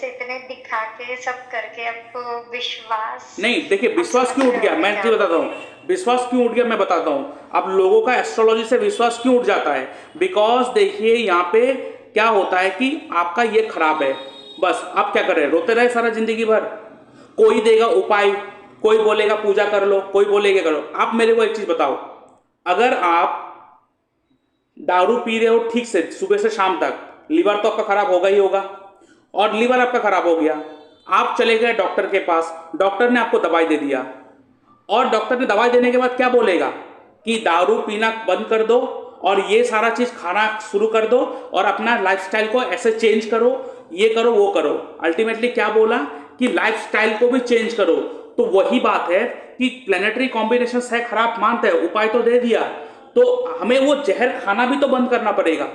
से इतने दिखा के सब करके आपको विश्वास नहीं, देखिए आप विश्वास समझ क्यों उठ रहे गया, होंगे मैं क्या तुझे बोल बताता रही हूँ। हूँ। विश्वास क्यों उठ गया मैं बताता हूँ। अब लोगों का एस्ट्रोलॉजी से विश्वास क्यों उठ जाता है, बिकॉज देखिए यहाँ पे क्या होता है कि आपका ये खराब है, बस आप क्या करें, रोते रहे सारा जिंदगी भर। कोई देगा उपाय, कोई बोलेगा पूजा कर लो, कोई बोलेगा करो। आप मेरे को एक चीज बताओ, अगर आप दारू पी रहे हो ठीक से सुबह से शाम तक, लीवर तो आपका खराब होगा ही होगा, और लीवर आपका खराब हो गया, आप चले गए डॉक्टर के पास, डॉक्टर ने आपको दवाई दे दिया, और डॉक्टर ने दवाई देने के बाद क्या बोलेगा कि दारू पीना बंद कर दो और ये सारा चीज खाना शुरू कर दो और अपना लाइफस्टाइल को ऐसे चेंज करो, ये करो वो करो। अल्टीमेटली क्या बोला कि लाइफस्टाइल को भी चेंज करो। तो वही बात है कि प्लेनेटरी कॉम्बिनेशन है खराब, मानते हैं, उपाय तो दे दिया, तो हमें वो जहर खाना भी तो बंद करना पड़ेगा।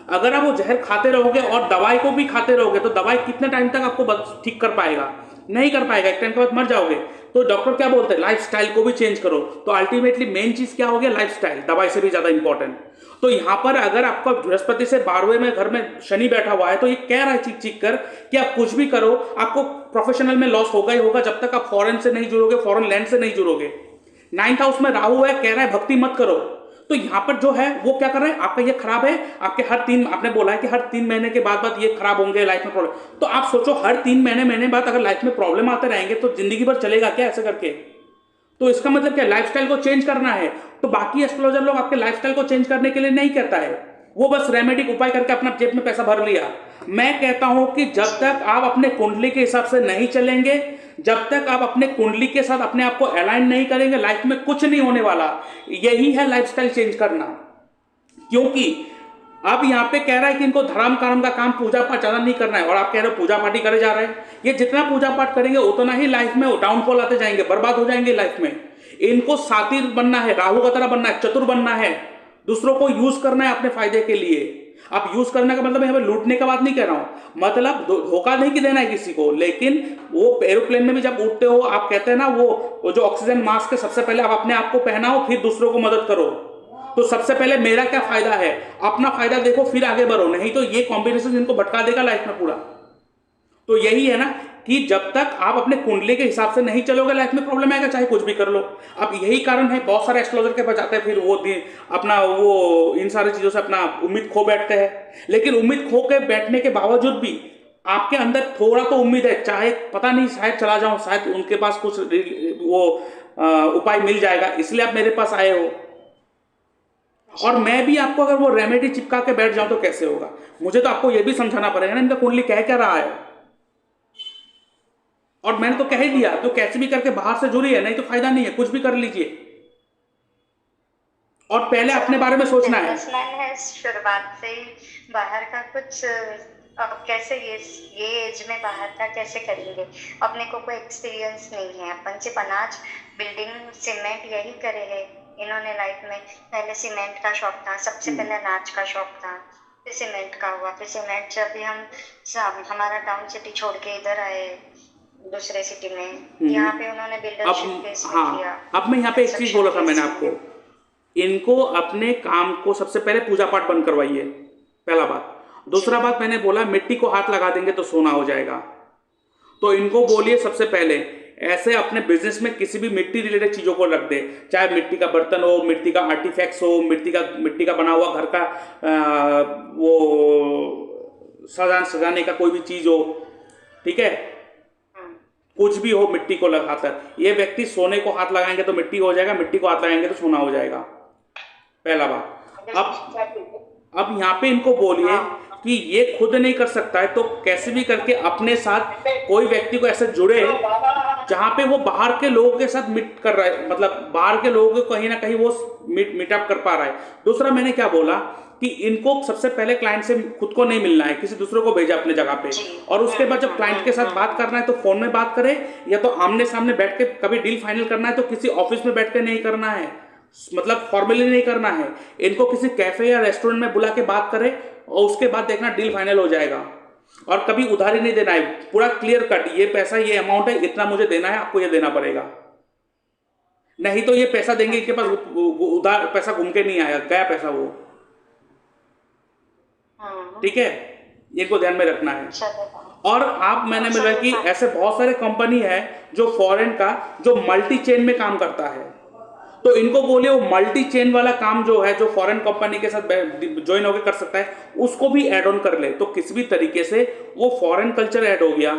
अगर आप वो जहर खाते रहोगे और दवाई को भी खाते रहोगे तो दवाई कितने टाइम तक आपको ठीक कर पाएगा, नहीं कर पाएगा, एक टाइम के बाद मर जाओगे। तो डॉक्टर क्या बोलते हैं, लाइफस्टाइल को भी चेंज करो। तो अल्टीमेटली मेन चीज क्या हो गया, लाइफस्टाइल, दवाई से भी ज्यादा इंपॉर्टेंट। तो यहां पर अगर आपका बृहस्पति से 12वें में घर में शनि बैठा हुआ है तो ये कह रहा है चीख चीख कर कि आप कुछ भी करो आपको प्रोफेशनल में लॉस होगा ही होगा, जब तक आप फॉरेन से नहीं जुड़ोगे, फॉरेन लैंड से नहीं जुड़ोगे। 9th हाउस में राहु है, कह रहा है भक्ति मत करो। तो यहां पर जो है वो क्या कर रहे हैं, आपका ये खराब है, आपके हर तीन, आपने बोला है कि हर 3 महीने के बाद ये खराब होंगे, लाइफ में प्रॉब्लम। तो आप सोचो हर 3 महीने बाद अगर लाइफ में प्रॉब्लम आते रहेंगे तो जिंदगी भर चलेगा क्या ऐसे करके। तो इसका मतलब क्या, लाइफस्टाइल को चेंज करना है। तो बाकी एस्ट्रोलॉजर लोग आपके लाइफस्टाइल को चेंज करने के लिए नहीं कहता है, वो बस रेमेडिक उपाय करके अपना जेब में पैसा भर लिया। मैं कहता हूं कि जब जी। तक आप अपने कुंडली के हिसाब से नहीं चलेंगे, जब तक आप अपने कुंडली के साथ अपने आप को अलाइन नहीं करेंगे, लाइफ में कुछ नहीं होने वाला। यही है लाइफस्टाइल चेंज करना। क्योंकि अब यहाँ पे कह रहा है कि इनको धर्म कर्म का काम पूजा पाठ ज्यादा नहीं करना है, और आप कह रहे हो पूजा पाठ ही करे जा रहे हैं। ये जितना पूजा पाठ करेंगे उतना ही लाइफ में डाउनफॉल आते जाएंगे, बर्बाद हो जाएंगे लाइफ में। इनको सातिर बनना है, राहु का तरह बनना है, चतुर बनना है, दूसरों को यूज करना है अपने फायदे के लिए। आप यूज करने का मतलब हमें लूटने का बात नहीं कह रहा हूं, मतलब धोखा नहीं कि देना है किसी को। लेकिन वो एरोप्लेन में भी जब उठते हो आप कहते हैं ना, वो जो ऑक्सीजन मास्क है, सबसे पहले आप अपने आप को पहनाओ फिर दूसरों को मदद करो। तो सबसे पहले मेरा क्या फायदा है, अपना फायदा देखो फिर आगे बढ़ो, नहीं तो ये कॉम्बिनेशन इनको भटका देगा लाइफ में पूरा। तो यही है ना कि जब तक आप अपने कुंडली के हिसाब से नहीं चलोगे लाइफ में प्रॉब्लम आएगा, चाहे कुछ भी कर लो। अब यही कारण है बहुत सारे एस्ट्रोलॉजर के पास जाते हैं, फिर वो अपना वो इन सारी चीजों से अपना उम्मीद खो बैठते हैं। लेकिन उम्मीद खो के बैठने के बावजूद भी आपके अंदर थोड़ा तो उम्मीद है, चाहे पता नहीं शायद चला जाऊं, शायद उनके पास कुछ वो उपाय मिल जाएगा, इसलिए आप मेरे पास आए हो। और जी। मैं भी आपको अगर वो रेमेडी चिपका के बैठ जाऊं तो कैसे होगा, मुझे तो आपको ये भी समझाना पड़ेगा ना इनका कुंडली कह क्या रहा है। और मैंने तो कह ही दिया, तो कैसे भी करके बाहर से जुड़ी है, नहीं तो फायदा नहीं है, कुछ भी कर लीजिए। और पहले सर अपने हम बारे में सोचना है। बिजनेसमैन है शुरुआत से ही, बाहर का कुछ अब कैसे ये एज में बाहर का कैसे करेंगे, अपने को कोई एक्सपीरियंस नहीं है। अपन सिर्फ अनाज, बिल्डिंग, सीमेंट यही करे है इन्होंने लाइफ में। पहले सीमेंट का शौक था, सबसे पहले अनाज का शौक था, फिर सीमेंट का हुआ, फिर सीमेंट से अभी हम हमारा टाउन सिटी छोड़ के इधर आए दूसरे सिटी में, यहाँ पे उन्होंने बिल्डरशिप अब बेस में किया, हाँ, अब मैं यहाँ पे एक चीज कंस्ट्रक्शन बोला था मैंने बेस आपको, में। इनको अपने काम को सबसे पहले पूजा पाठ बंद करवाइए, पहला बात। जी। दूसरा बात मैंने बोला मिट्टी को हाथ लगा देंगे तो सोना हो जाएगा। तो इनको जी। बोलिए सबसे पहले ऐसे अपने बिजनेस में किसी भी मिट्टी रिलेटेड चीजों को रख दे, चाहे मिट्टी का बर्तन हो, मिट्टी का आर्टिफैक्ट्स हो, मिट्टी का बना हुआ घर का वो सजाने का कोई भी चीज हो, ठीक है, हम्म। कुछ भी हो मिट्टी को लगाकर। ये व्यक्ति सोने को हाथ लगाएंगे तो मिट्टी हो जाएगा, मिट्टी को हाथ लगाएंगे तो सोना हो जाएगा, पहला बात। अब यहाँ पे इनको बोलिए हाँ। कि ये खुद नहीं कर सकता है तो कैसे भी करके अपने साथ कोई व्यक्ति को ऐसे जुड़े जहां पे वो बाहर के लोगों के साथ मीट कर रहा है, मतलब बाहर के लोगों को कहीं ना कहीं वो मीटअप कर पा रहा है। दूसरा मैंने क्या बोला कि इनको सबसे पहले क्लाइंट से खुद को नहीं मिलना है, किसी दूसरे को भेजा अपने जगह पे, जी। और उसके बाद जब क्लाइंट के साथ बात करना है तो फोन में बात करे, या तो आमने सामने बैठ के कभी डील फाइनल करना है तो किसी ऑफिस में बैठ के नहीं करना है, मतलब फॉर्मली नहीं करना है। इनको किसी कैफे या रेस्टोरेंट में बुला के बात करे और उसके बाद देखना डील फाइनल हो जाएगा। और कभी उधारी नहीं देना है, पूरा क्लियर कट, ये पैसा ये अमाउंट है, इतना मुझे देना है, आपको ये देना पड़ेगा। नहीं तो ये पैसा देंगे इनके पास उधार पैसा घूम के नहीं आया, गया पैसा वो। हाँ। ठीक है, इनको ध्यान में रखना है। चलो। और आप मैंने मिला कि absolutely. ऐसे बहुत सारे कंपनी है जो फॉरेन का जो मल्टी चेन में काम करता है, तो इनको बोले वो मल्टी चेन वाला काम जो है जो फॉरेन कंपनी के साथ ज्वाइन होकर कर सकता है उसको भी ऐड ऑन कर ले, तो किसी भी तरीके से वो फॉरेन कल्चर ऐड हो गया।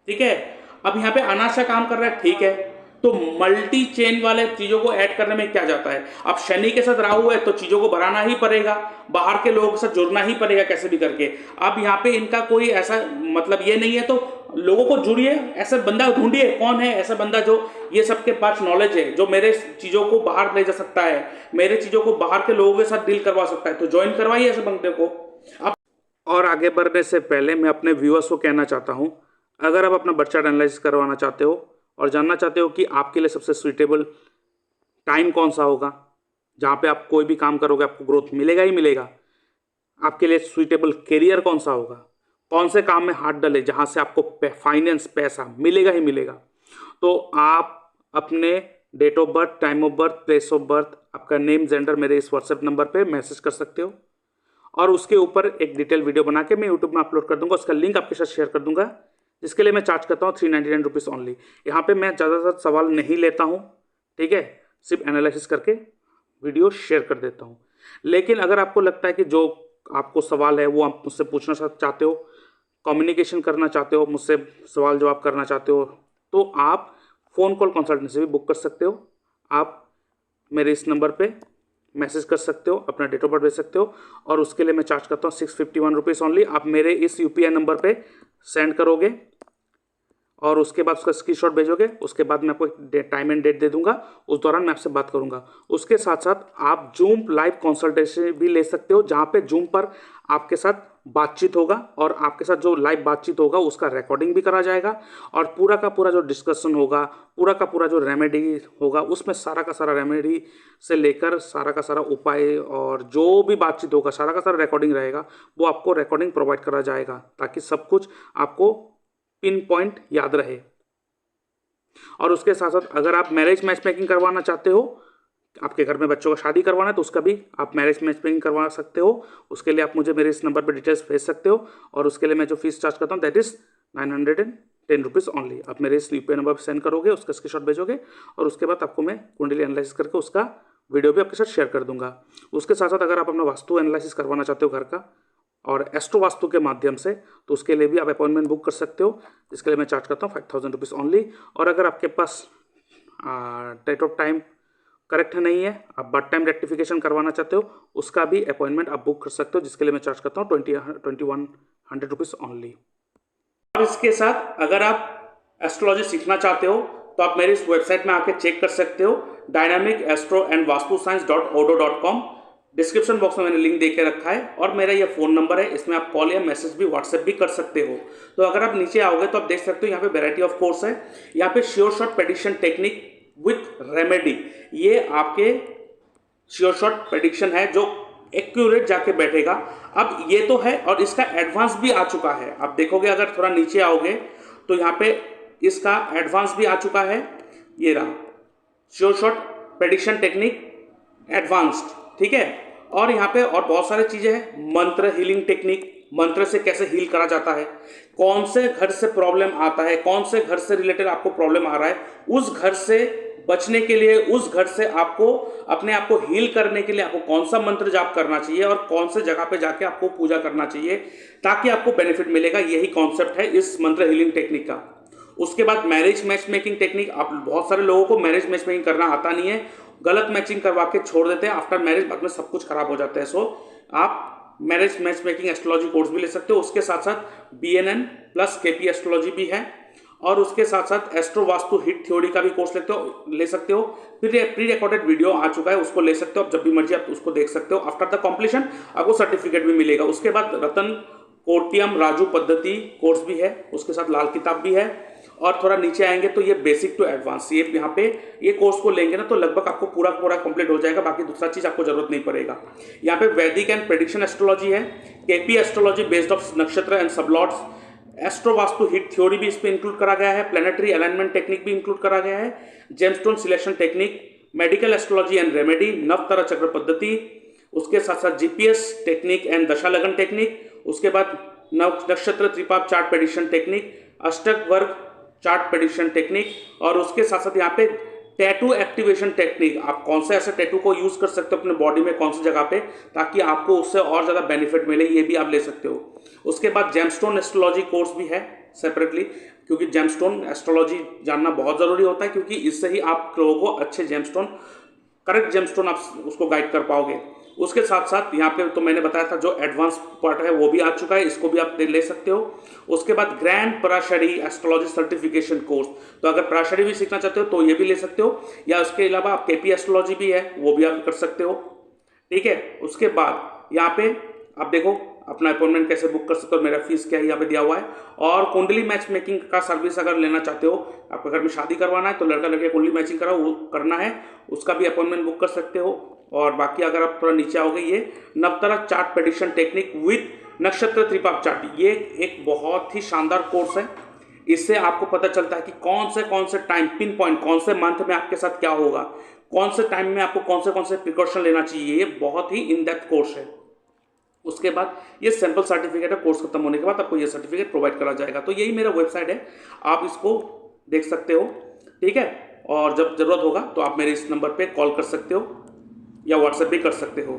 ठीक है, अब यहाँ पे अनाशा काम कर रहा है, ठीक है, तो मल्टी चेन वाले चीजों को ऐड करने में क्या जाता है। अब शनि के साथ राहु है तो चीजों को बढ़ाना ही पड़ेगा, बाहर के लोगों के साथ जुड़ना ही पड़ेगा कैसे भी करके। अब यहाँ पे इनका कोई ऐसा मतलब ये नहीं है, तो लोगों को जुड़िए, ऐसा बंदा ढूंढिए कौन है ऐसा बंदा जो ये सबके पास नॉलेज है, जो मेरे चीजों को बाहर ले जा सकता है, मेरे चीजों को बाहर के लोगों के साथ डील करवा सकता है, तो ज्वाइन करवाइए ऐसे बंदे को। अब और आगे बढ़ने से पहले मैं अपने व्यूअर्स को कहना चाहता हूँ, अगर आप अपना बर्थ चार्ट एनालिसिस करवाना चाहते हो और जानना चाहते हो कि आपके लिए सबसे सुइटेबल टाइम कौन सा होगा, जहाँ पे आप कोई भी काम करोगे आपको ग्रोथ मिलेगा ही मिलेगा, आपके लिए सुइटेबल करियर कौन सा होगा, कौन से काम में हाथ डाले जहाँ से आपको फाइनेंस पैसा मिलेगा ही मिलेगा, तो आप अपने date of birth, time of birth, place of birth, आपका नेम, जेंडर मेरे इस व्हाट्सएप नंबर पे मैसेज कर सकते हो और उसके ऊपर एक डिटेल वीडियो बना के मैं यूट्यूब में अपलोड कर दूंगा, उसका लिंक आपके साथ शेयर कर दूंगा, जिसके लिए मैं चार्ज करता हूँ 399 रुपीज़ ओनली। यहाँ पे मैं ज़्यादातर सवाल नहीं लेता हूँ, ठीक है, सिर्फ एनालिसिस करके वीडियो शेयर कर देता हूँ। लेकिन अगर आपको लगता है कि जो आपको सवाल है वो आप मुझसे पूछना चाहते हो, कम्युनिकेशन करना चाहते हो, मुझसे सवाल जवाब करना चाहते हो, तो आप फ़ोन कॉल कंसल्टेंसी भी बुक कर सकते हो। आप मेरे इस नंबर पे मैसेज कर सकते हो, अपना डेट ऑफ बर्थ भेज सकते हो और उसके लिए मैं चार्ज करता हूँ 651 रुपीज़ ओनली। आप मेरे इस यूपीआई नंबर पे सेंड करोगे और उसके बाद उसका स्क्रीनशॉट भेजोगे, उसके बाद मैं आपको टाइम एंड डेट दे दूंगा, उस दौरान मैं आपसे बात करूंगा। उसके साथ साथ आप जूम लाइव कंसल्टेशन भी ले सकते हो, जहाँ पे जूम पर आपके साथ बातचीत होगा और आपके साथ जो लाइव बातचीत होगा उसका रिकॉर्डिंग भी करा जाएगा और पूरा का पूरा जो डिस्कशन होगा, पूरा का पूरा जो रेमेडी होगा, उसमें सारा का सारा रेमेडी से लेकर सारा का सारा उपाय और जो भी बातचीत होगा सारा का सारा रिकॉर्डिंग रहेगा, वो आपको रिकॉर्डिंग प्रोवाइड करा जाएगा ताकि सब कुछ आपको पिन पॉइंट याद रहे। और उसके साथ साथ अगर आप मैरिज मैच मेकिंग करवाना चाहते हो, आपके घर में बच्चों का शादी करवाना है, तो उसका भी आप मैरिज मैच मेकिंग करवा सकते हो। उसके लिए आप मुझे मेरे इस नंबर पर डिटेल्स भेज सकते हो और उसके लिए मैं जो फीस चार्ज करता हूँ दैट इज़ 910 रुपीज़ ओनली। आप मेरे इस यूपीआई नंबर पर सेंड करोगे, उसका स्क्रीनशॉट भेजोगे और उसके बाद आपको मैं कुंडली एनालिसिस करके उसका वीडियो भी आपके साथ शेयर कर दूंगा। उसके साथ साथ अगर आप अपना वास्तु एनालिसिस करवाना चाहते हो घर का और एस्ट्रो वास्तु के माध्यम से, तो उसके लिए भी आप अपॉइंटमेंट बुक कर सकते हो, जिसके लिए मैं चार्ज करता हूँ 5000 रुपीज़ ओनली। और अगर आपके पास डेट ऑफ टाइम करेक्ट नहीं है, आप बर्थ टाइम रेक्टिफिकेशन करवाना चाहते हो, उसका भी अपॉइंटमेंट आप बुक कर सकते हो, जिसके लिए मैं चार्ज करता हूँ 2100 रुपीज़ ओनली। और इसके साथ अगर आप एस्ट्रोलॉजी सीखना चाहते हो तो आप मेरी इस वेबसाइट में आके चेक कर सकते हो, dynamicastroandvastuScience.odo.com। डिस्क्रिप्शन बॉक्स में मैंने लिंक दे के रखा है और मेरा ये फ़ोन नंबर है, इसमें आप कॉल या मैसेज भी व्हाट्सएप भी कर सकते हो। तो अगर आप नीचे आओगे तो आप देख सकते हो यहाँ पे वैरायटी ऑफ कोर्स है, यहाँ पे sure shot prediction technique with remedy, ये आपके श्योर शॉट प्रेडिक्शन है जो एक्यूरेट जाके बैठेगा। अब ये तो है और इसका एडवांस भी आ चुका है, आप देखोगे अगर थोड़ा नीचे आओगे तो यहाँ पे इसका एडवांस भी आ चुका है, ये रहा sure shot prediction technique advanced, ठीक है। और यहाँ पे और बहुत सारी चीजें हैं, मंत्र हीलिंग टेक्निक, मंत्र से कैसे हील करा जाता है, कौन से घर से प्रॉब्लम आता है, कौन से घर से रिलेटेड आपको प्रॉब्लम आ रहा है, उस घर से बचने के लिए, उस घर से आपको अपने आप को हील करने के लिए आपको कौन सा मंत्र जाप करना चाहिए और कौन से जगह पे जाके आपको पूजा करना चाहिए ताकि आपको बेनिफिट मिलेगा, यही कॉन्सेप्ट है इस मंत्र हीलिंग टेक्निक का। उसके बाद मैरिज मैच मेकिंग टेक्निक, आप बहुत सारे लोगों को मैरिज मैच मेकिंग करना आता नहीं है, गलत मैचिंग करवा के छोड़ देते हैं, आफ्टर मैरिज बाद में सब कुछ खराब हो जाता है। सो आप marriage match making astrology course भी ले सकते हो, उसके साथ साथ BNN प्लस KP एस्ट्रोलॉजी भी है और उसके साथ साथ एस्ट्रो वास्तु हिट थ्योरी का भी कोर्स ले सकते हो। फिर प्री रिकॉर्डेड वीडियो आ चुका है, उसको ले सकते हो, आप जब भी मर्जी आप उसको देख सकते हो। आफ्टर द कंप्लीशन आपको सर्टिफिकेट भी मिलेगा। उसके बाद रतन कोटियम राजू पद्धति कोर्स भी है, उसके साथ लाल किताब भी है। और थोड़ा नीचे आएंगे तो ये बेसिक टू एडवांस, ये यहाँ पे ये कोर्स को लेंगे ना तो लगभग आपको पूरा पूरा कंप्लीट हो जाएगा, बाकी दूसरा चीज आपको जरूरत नहीं पड़ेगा। यहाँ पे वैदिक एंड प्रेडिक्शन एस्ट्रोलॉजी है, KP एस्ट्रोलॉजी बेस्ड ऑफ नक्षत्र and sublords, astro Vastu hit theory भी इस पे इंक्लूड करा गया है, प्लेनेटरी अलाइनमेंट टेक्निक भी इंक्लूड करा गया है, gemstone selection technique, medical astrology and remedy, नवतारा चक्र पद्धति, उसके साथ साथ जीपीएस टेक्निक एंड दशा लगन टेक्निक, उसके बाद नक्षत्र त्रिपाप चार्ट प्रेडिक्शन टेक्निक, अष्टक वर्ग चार्ट प्रेडिक्शन टेक्निक, और उसके साथ साथ यहाँ पे टैटू एक्टिवेशन टेक्निक। आप कौन से ऐसे टैटू को यूज कर सकते हो अपने बॉडी में, कौन सी जगह पे, ताकि आपको उससे और ज़्यादा बेनिफिट मिले, ये भी आप ले सकते हो। उसके बाद जेमस्टोन एस्ट्रोलॉजी कोर्स भी है सेपरेटली, क्योंकि जेमस्टोन एस्ट्रोलॉजी जानना बहुत ज़रूरी होता है, क्योंकि इससे ही आप लोगों को अच्छे जेमस्टोन, करेक्ट जेमस्टोन आप उसको गाइड कर पाओगे। उसके साथ साथ यहाँ पे तो मैंने बताया था जो एडवांस पार्ट है वो भी आ चुका है, इसको भी आप ले सकते हो। उसके बाद grand Parashari astrology certification course, तो अगर पराशरी भी सीखना चाहते हो तो ये भी ले सकते हो, या उसके अलावा आप केपी एस्ट्रोलॉजी भी है वो भी आप कर सकते हो, ठीक है। उसके बाद यहाँ पे आप देखो अपना अपॉइंटमेंट कैसे बुक कर सकते हो, मेरा फीस क्या है यहाँ पे दिया हुआ है। और कुंडली मैच मेकिंग का सर्विस अगर लेना चाहते हो, आपके घर में शादी करवाना है तो लड़का लड़के कुंडली मैचिंग करा वो करना है, उसका भी अपॉइंटमेंट बुक कर सकते हो। और बाकी अगर आप थोड़ा नीचे आओगे, ये नवतरा चार्ट प्रेडिक्शन टेक्निक विद नक्षत्र त्रिपाप चार्ट, ये एक बहुत ही शानदार कोर्स है। इससे आपको पता चलता है कि कौन से टाइम पिन पॉइंट, कौन से मंथ में आपके साथ क्या होगा, कौन से टाइम में आपको कौन से प्रिकॉशन लेना चाहिए। ये बहुत ही इन डेप्थ कोर्स है। उसके बाद ये सैंपल सर्टिफिकेट है, कोर्स खत्म होने के बाद आपको ये सर्टिफिकेट प्रोवाइड करा जाएगा। तो यही मेरा वेबसाइट है, आप इसको देख सकते हो, ठीक है। और जब ज़रूरत होगा तो आप मेरे इस नंबर पे कॉल कर सकते हो या व्हाट्सएप भी कर सकते हो।